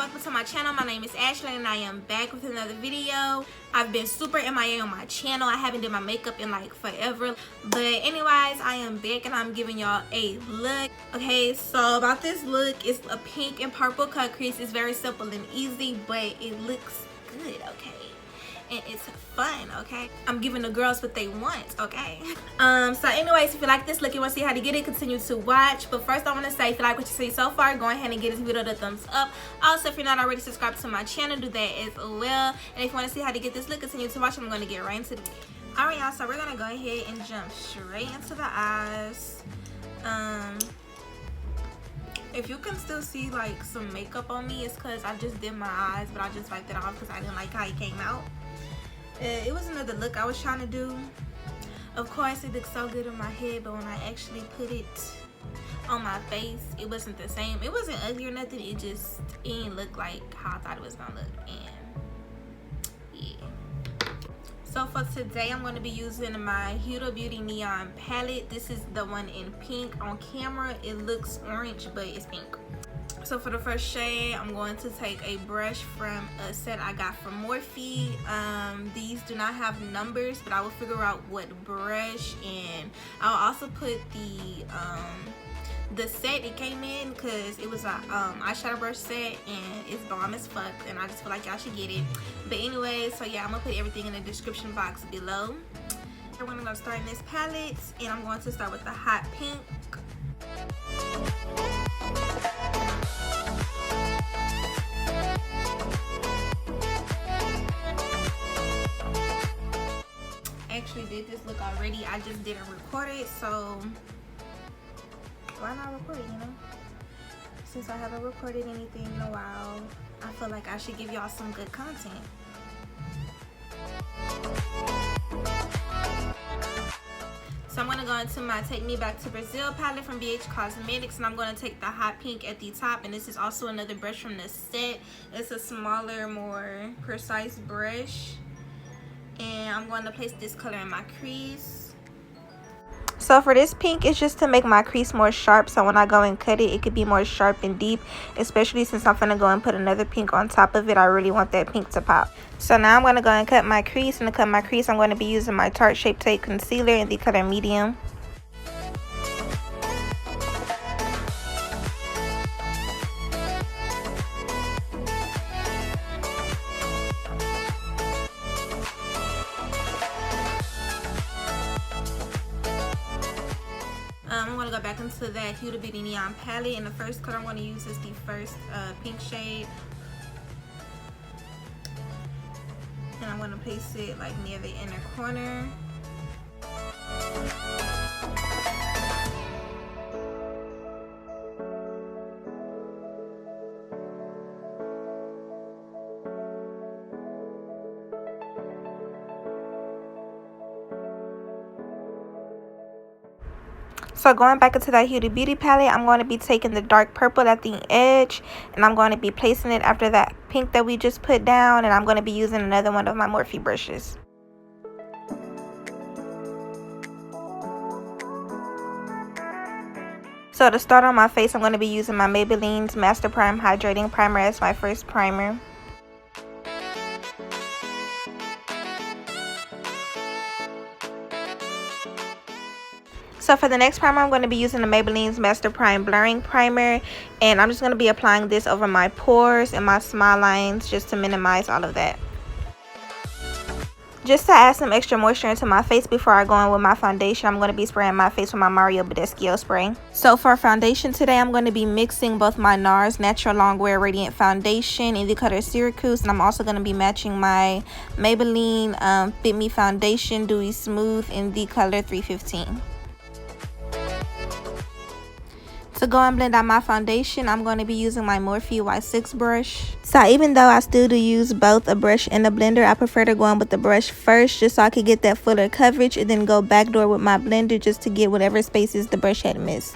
welcome to my channel. My name is Ashley and I am back with another video. I've been super MIA on my channel. I haven't done my makeup in like forever, but anyways, I am back and I'm giving y'all a look. Okay, so about this look, it's a pink and purple cut crease. It's very simple and easy, but it looks good, okay, and it's fun. Okay, I'm giving the girls what they want. Okay, so anyways, if you like this look, you want to see how to get it, continue to watch. But first I want to say, if you like what you see so far, go ahead and give this video the thumbs up. Also, if you're not already subscribed to my channel, do that as well. And if you want to see how to get this look, continue to watch. I'm going to get right into the video. Alright y'all, so we're going to go ahead and jump straight into the eyes. If you can still see like some makeup on me, it's because I just did my eyes, but I just wiped it off because I didn't like how it came out. It was another look I was trying to do. Of course, it looked so good in my head, but when I actually put it on my face, it wasn't the same. It wasn't ugly or nothing. It didn't look like how I thought it was gonna look. And yeah. So for today, I'm going to be using my Huda Beauty Neon palette. This is the one in pink. On camera, it looks orange, but it's pink. So for the first shade, I'm going to take a brush from a set I got from Morphe. These do not have numbers, but I will figure out what brush, and I'll also put the set it came in, because it was a eyeshadow brush set and it's bomb as fuck, and I just feel like y'all should get it. But anyway, so yeah, I'm gonna put everything in the description box below. We're gonna start in this palette, and I'm going to start with the hot pink. Actually did this look already, I just didn't record it, so why not record it, you know? Since I haven't recorded anything in a while, I feel like I should give y'all some good content. So I'm going to go into my Take Me Back to Brazil palette from BH Cosmetics, and I'm going to take the hot pink at the top, and this is also another brush from the set. It's a smaller, more precise brush, and I'm going to place this color in my crease. So for this pink, it's just to make my crease more sharp, so when I go and cut it, it could be more sharp and deep, especially since I'm gonna go and put another pink on top of it. I really want that pink to pop. So now I'm going to go and cut my crease, and to cut my crease, I'm going to be using my Tarte Shape Tape Concealer in the color medium. I'm going to go back into that Huda Beauty Neon palette, and the first color I'm going to use is the first pink shade. And I'm going to place it like near the inner corner. So going back into that Huda Beauty palette, I'm going to be taking the dark purple at the edge, and I'm going to be placing it after that pink that we just put down, and I'm going to be using another one of my Morphe brushes. So to start on my face, I'm going to be using my Maybelline's Master Prime Hydrating Primer as my first primer. So for the next primer, I'm going to be using the Maybelline's Master Prime Blurring Primer, and I'm just going to be applying this over my pores and my smile lines just to minimize all of that. Just to add some extra moisture into my face before I go in with my foundation, I'm going to be spraying my face with my Badescu spray. So for foundation today, I'm going to be mixing both my NARS Natural Longwear Radiant Foundation in the color Syracuse, and I'm also going to be matching my Maybelline Fit Me Foundation Dewy Smooth in the color 315. To go and blend out my foundation, I'm going to be using my Morphe Y6 brush. So even though I still do use both a brush and a blender, I prefer to go in with the brush first, just so I could get that fuller coverage, and then go backdoor with my blender just to get whatever spaces the brush had missed.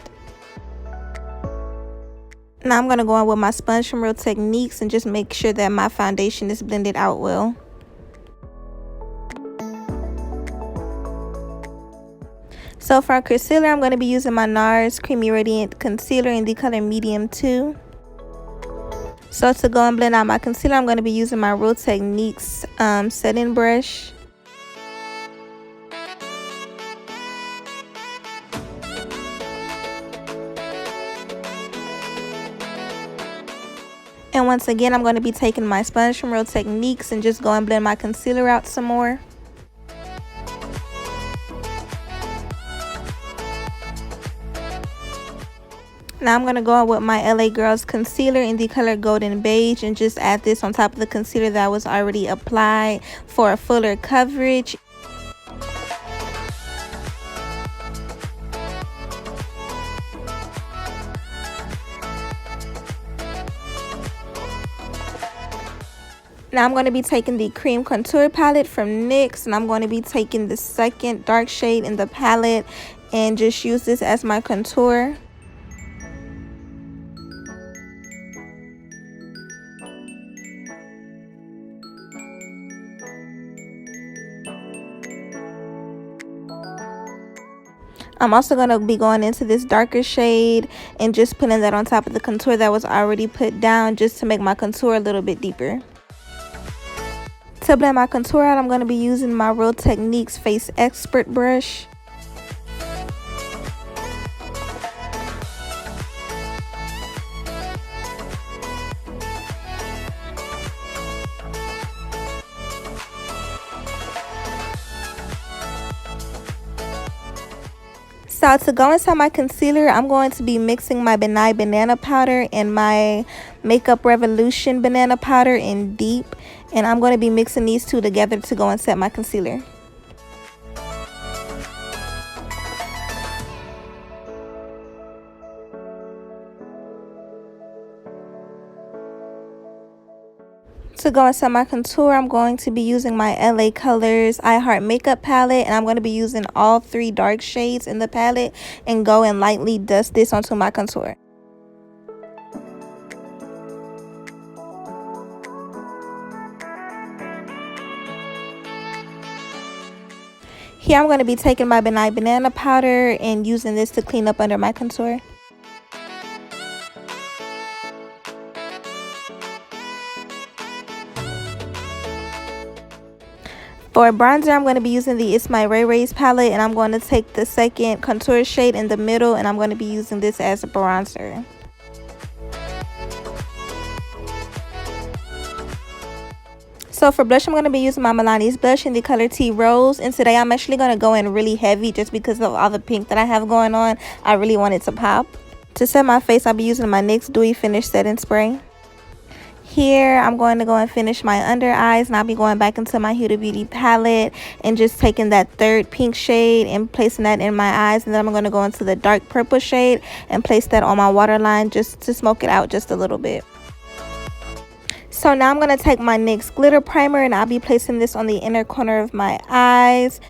Now I'm going to go in with my sponge from Real Techniques and just make sure that my foundation is blended out well. So for concealer, I'm going to be using my NARS Creamy Radiant Concealer in the color Medium 2. So to go and blend out my concealer, I'm going to be using my Real Techniques setting brush. And once again, I'm going to be taking my sponge from Real Techniques and just go and blend my concealer out some more. Now I'm going to go on with my LA Girls concealer in the color Golden Beige and just add this on top of the concealer that was already applied for a fuller coverage. Now I'm going to be taking the cream contour palette from NYX, and I'm going to be taking the second dark shade in the palette and just use this as my contour. I'm also going to be going into this darker shade and just putting that on top of the contour that was already put down, just to make my contour a little bit deeper. To blend my contour out, I'm going to be using my Real Techniques Face Expert brush. So to go inside my concealer, I'm going to be mixing my Benign Banana Powder and my Makeup Revolution Banana Powder in Deep. And I'm going to be mixing these two together to go and set my concealer. To go and set my contour, I'm going to be using my LA Colors I Heart Makeup palette, and I'm going to be using all 3 dark shades in the palette and go and lightly dust this onto my contour. Here I'm going to be taking my Benign Banana Powder and using this to clean up under my contour. For bronzer, I'm going to be using the Itsmyrayeraye palette, and I'm going to take the second contour shade in the middle, and I'm going to be using this as a bronzer. So for blush, I'm going to be using my Milani's blush in the color Tea Rose, and today I'm actually going to go in really heavy just because of all the pink that I have going on. I really want it to pop. To set my face, I'll be using my NYX Dewy Finish Setting Spray. Here, I'm going to go and finish my under eyes, and I'll be going back into my Huda Beauty palette and just taking that third pink shade and placing that in my eyes. And then I'm going to go into the dark purple shade and place that on my waterline just to smoke it out just a little bit. So now I'm going to take my NYX glitter primer, and I'll be placing this on the inner corner of my eyes.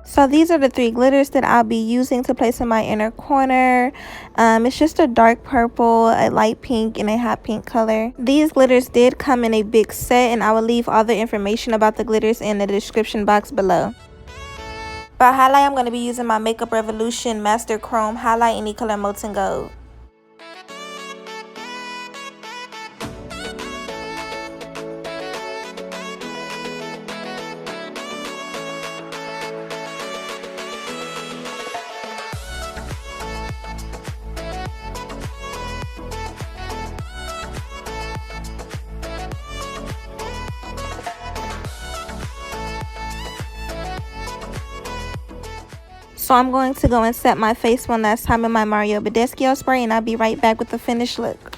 So these are the 3 glitters that I'll be using to place in my inner corner. It's just a dark purple, a light pink, and a hot pink color. These glitters did come in a big set, and I will leave all the information about the glitters in the description box below. For highlight, I'm going to be using my Makeup Revolution Master Chrome Highlight in the color Molten Gold. So I'm going to go and set my face one last time in my Mario Badescu spray, and I'll be right back with the finished look.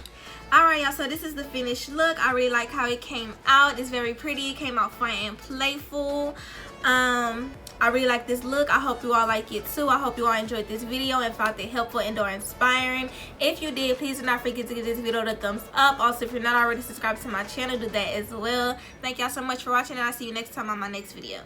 Alright y'all, so this is the finished look. I really like how it came out. It's very pretty. It came out fun and playful. I really like this look. I hope you all like it too. I hope you all enjoyed this video and found it helpful and or inspiring. If you did, please do not forget to give this video a thumbs up. Also, if you're not already subscribed to my channel, do that as well. Thank y'all so much for watching, and I'll see you next time on my next video.